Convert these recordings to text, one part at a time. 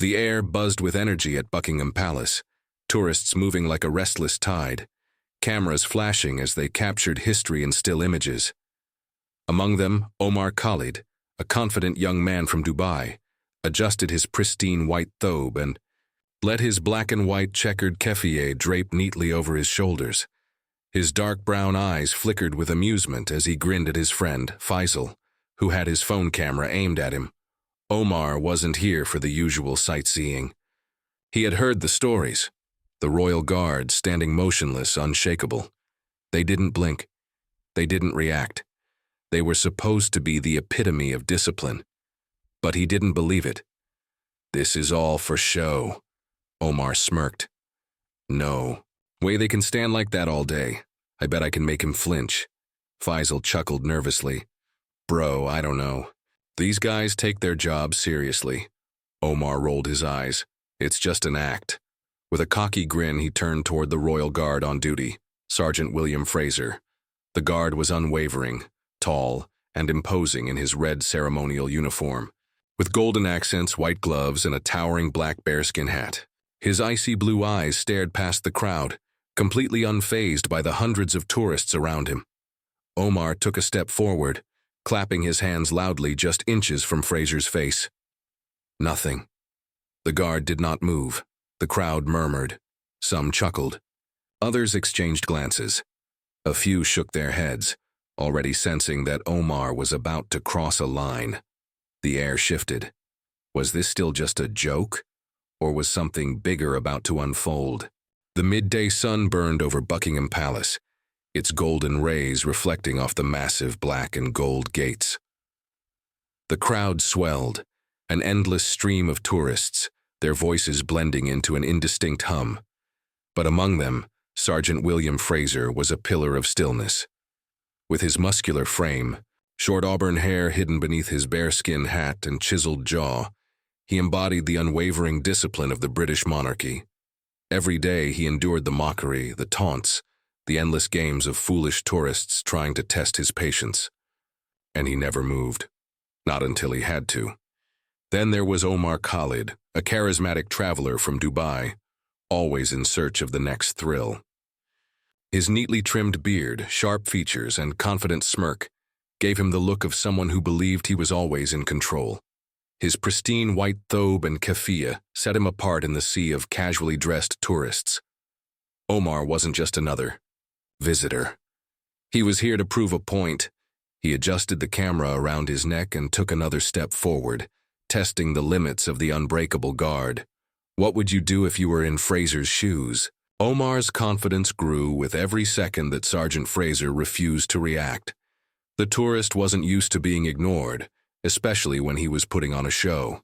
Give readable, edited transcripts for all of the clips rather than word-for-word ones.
The air buzzed with energy at Buckingham Palace, tourists moving like a restless tide, cameras flashing as they captured history in still images. Among them, Omar Khalid, a confident young man from Dubai, adjusted his pristine white thobe and let his black and white checkered keffiyeh drape neatly over his shoulders. His dark brown eyes flickered with amusement as he grinned at his friend, Faisal, who had his phone camera aimed at him. Omar wasn't here for the usual sightseeing. He had heard the stories. The Royal Guard standing motionless, unshakable. They didn't blink. They didn't react. They were supposed to be the epitome of discipline. But he didn't believe it. "This is all for show," Omar smirked. "No way they can stand like that all day. I bet I can make him flinch." Faisal chuckled nervously. "Bro, I don't know. These guys take their job seriously." Omar rolled his eyes. "It's just an act." With a cocky grin, he turned toward the Royal Guard on duty, Sergeant William Fraser. The guard was unwavering, tall, and imposing in his red ceremonial uniform, with golden accents, white gloves, and a towering black bearskin hat. His icy blue eyes stared past the crowd, completely unfazed by the hundreds of tourists around him. Omar took a step forward, clapping his hands loudly just inches from Fraser's face. Nothing. The guard did not move. The crowd murmured. Some chuckled. Others exchanged glances. A few shook their heads, already sensing that Omar was about to cross a line. The air shifted. Was this still just a joke? Or was something bigger about to unfold? The midday sun burned over Buckingham Palace, its golden rays reflecting off the massive black and gold gates. The crowd swelled, an endless stream of tourists, their voices blending into an indistinct hum. But among them, Sergeant William Fraser was a pillar of stillness. With his muscular frame, short auburn hair hidden beneath his bearskin hat and chiseled jaw, he embodied the unwavering discipline of the British monarchy. Every day he endured the mockery, the taunts, the endless games of foolish tourists trying to test his patience. And he never moved. Not until he had to. Then there was Omar Khalid, a charismatic traveler from Dubai, always in search of the next thrill. His neatly trimmed beard, sharp features, and confident smirk gave him the look of someone who believed he was always in control. His pristine white thobe and keffiyeh set him apart in the sea of casually dressed tourists. Omar wasn't just another visitor. He was here to prove a point. He adjusted the camera around his neck and took another step forward, testing the limits of the unbreakable guard. What would you do if you were in Fraser's shoes? Omar's confidence grew with every second that Sergeant Fraser refused to react. The tourist wasn't used to being ignored, especially when he was putting on a show.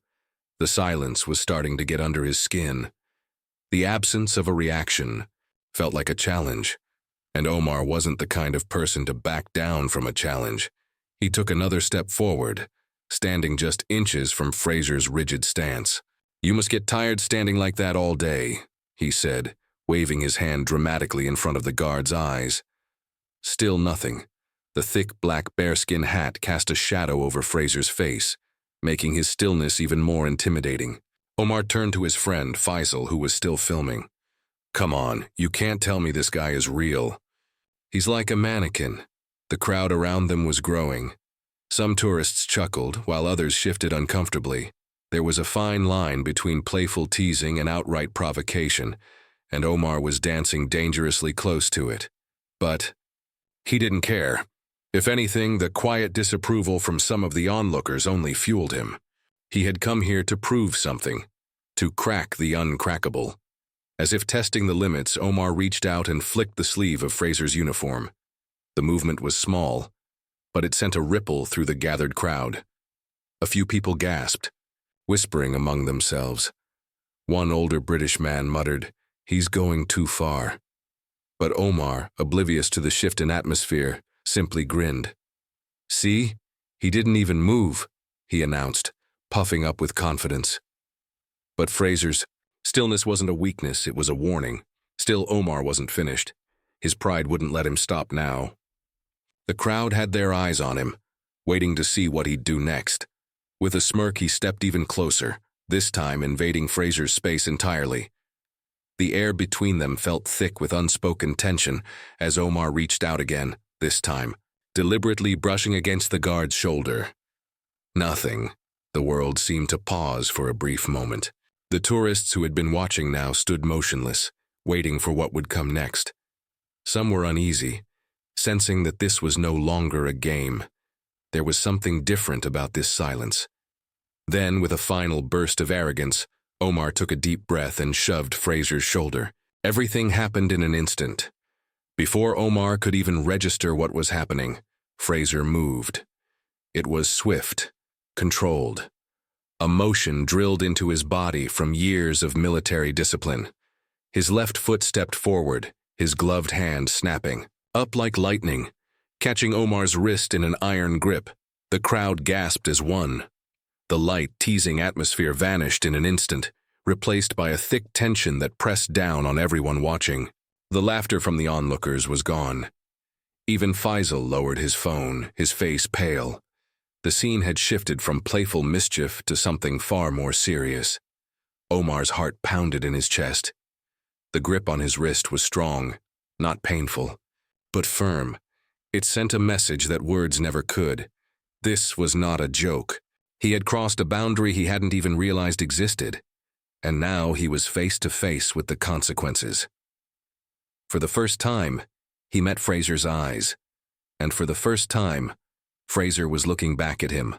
The silence was starting to get under his skin. The absence of a reaction felt like a challenge, and Omar wasn't the kind of person to back down from a challenge. He took another step forward, standing just inches from Fraser's rigid stance. "You must get tired standing like that all day," he said, waving his hand dramatically in front of the guard's eyes. Still nothing. The thick black bearskin hat cast a shadow over Fraser's face, making his stillness even more intimidating. Omar turned to his friend, Faisal, who was still filming. "Come on, you can't tell me this guy is real." "He's like a mannequin." The crowd around them was growing. Some tourists chuckled, while others shifted uncomfortably. There was a fine line between playful teasing and outright provocation, and Omar was dancing dangerously close to it. But he didn't care. If anything, the quiet disapproval from some of the onlookers only fueled him. He had come here to prove something, to crack the uncrackable. As if testing the limits, Omar reached out and flicked the sleeve of Fraser's uniform. The movement was small, but it sent a ripple through the gathered crowd. A few people gasped, whispering among themselves. One older British man muttered, "He's going too far." But Omar, oblivious to the shift in atmosphere, simply grinned. "See? He didn't even move," he announced, puffing up with confidence. But Fraser's stillness wasn't a weakness, it was a warning. Still, Omar wasn't finished. His pride wouldn't let him stop now. The crowd had their eyes on him, waiting to see what he'd do next. With a smirk, he stepped even closer, this time invading Fraser's space entirely. The air between them felt thick with unspoken tension as Omar reached out again, this time, deliberately brushing against the guard's shoulder. Nothing. The world seemed to pause for a brief moment. The tourists who had been watching now stood motionless, waiting for what would come next. Some were uneasy, sensing that this was no longer a game. There was something different about this silence. Then, with a final burst of arrogance, Omar took a deep breath and shoved Fraser's shoulder. Everything happened in an instant. Before Omar could even register what was happening, Fraser moved. It was swift, controlled. A motion drilled into his body from years of military discipline. His left foot stepped forward, his gloved hand snapping. Up like lightning, catching Omar's wrist in an iron grip. The crowd gasped as one. The light, teasing atmosphere vanished in an instant, replaced by a thick tension that pressed down on everyone watching. The laughter from the onlookers was gone. Even Faisal lowered his phone, his face pale. The scene had shifted from playful mischief to something far more serious. Omar's heart pounded in his chest. The grip on his wrist was strong, not painful, but firm. It sent a message that words never could. This was not a joke. He had crossed a boundary he hadn't even realized existed, and now he was face to face with the consequences. For the first time, he met Fraser's eyes, and for the first time, Fraser was looking back at him.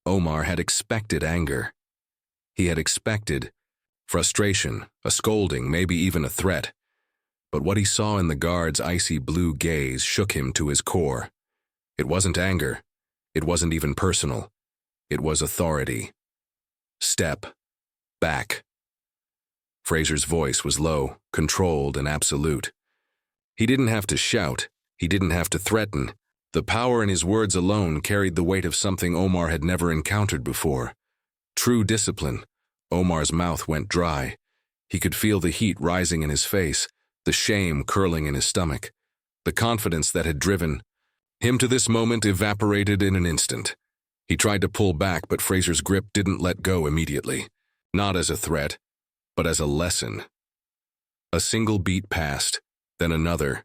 Omar had expected anger. He had expected frustration, a scolding, maybe even a threat. But what he saw in the guard's icy blue gaze shook him to his core. It wasn't anger. It wasn't even personal. It was authority. Step back. Fraser's voice was low, controlled, and absolute. He didn't have to shout. He didn't have to threaten. The power in his words alone carried the weight of something Omar had never encountered before. True discipline. Omar's mouth went dry. He could feel the heat rising in his face, the shame curling in his stomach. The confidence that had driven him to this moment evaporated in an instant. He tried to pull back, but Fraser's grip didn't let go immediately. Not as a threat, but as a lesson. A single beat passed, then another,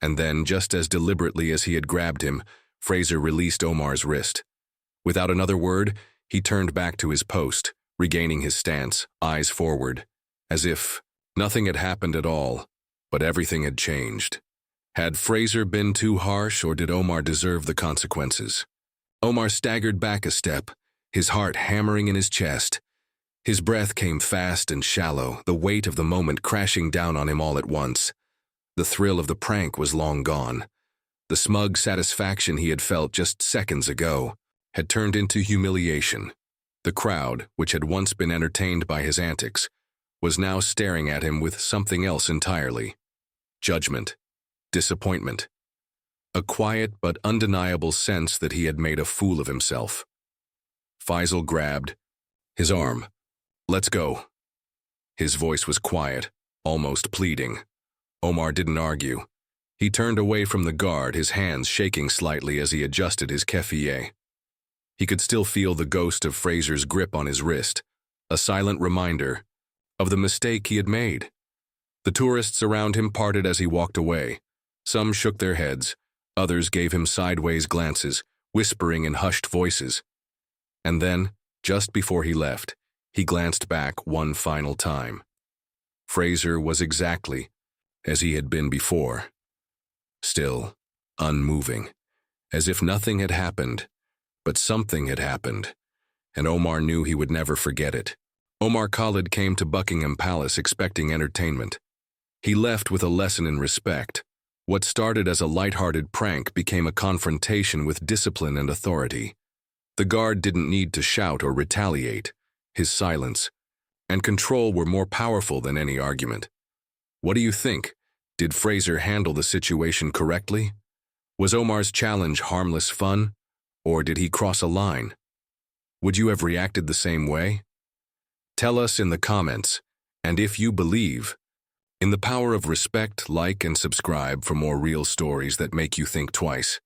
and then, just as deliberately as he had grabbed him, Fraser released Omar's wrist. Without another word, he turned back to his post, regaining his stance, eyes forward, as if nothing had happened at all, but everything had changed. Had Fraser been too harsh, or did Omar deserve the consequences? Omar staggered back a step, his heart hammering in his chest. His breath came fast and shallow, the weight of the moment crashing down on him all at once. The thrill of the prank was long gone. The smug satisfaction he had felt just seconds ago had turned into humiliation. The crowd, which had once been entertained by his antics, was now staring at him with something else entirely. Judgment. Disappointment. A quiet but undeniable sense that he had made a fool of himself. Faisal grabbed his arm. "Let's go." His voice was quiet, almost pleading. Omar didn't argue. He turned away from the guard, his hands shaking slightly as he adjusted his keffiyeh. He could still feel the ghost of Fraser's grip on his wrist, a silent reminder of the mistake he had made. The tourists around him parted as he walked away. Some shook their heads, others gave him sideways glances, whispering in hushed voices. And then, just before he left, he glanced back one final time. Fraser was exactly as he had been before. Still, unmoving, as if nothing had happened, but something had happened, and Omar knew he would never forget it. Omar Khalid came to Buckingham Palace expecting entertainment. He left with a lesson in respect. What started as a light-hearted prank became a confrontation with discipline and authority. The guard didn't need to shout or retaliate. His silence and control were more powerful than any argument. What do you think? Did Fraser handle the situation correctly? Was Omar's challenge harmless fun, or did he cross a line? Would you have reacted the same way? Tell us in the comments, and if you believe in the power of respect, like and subscribe for more real stories that make you think twice.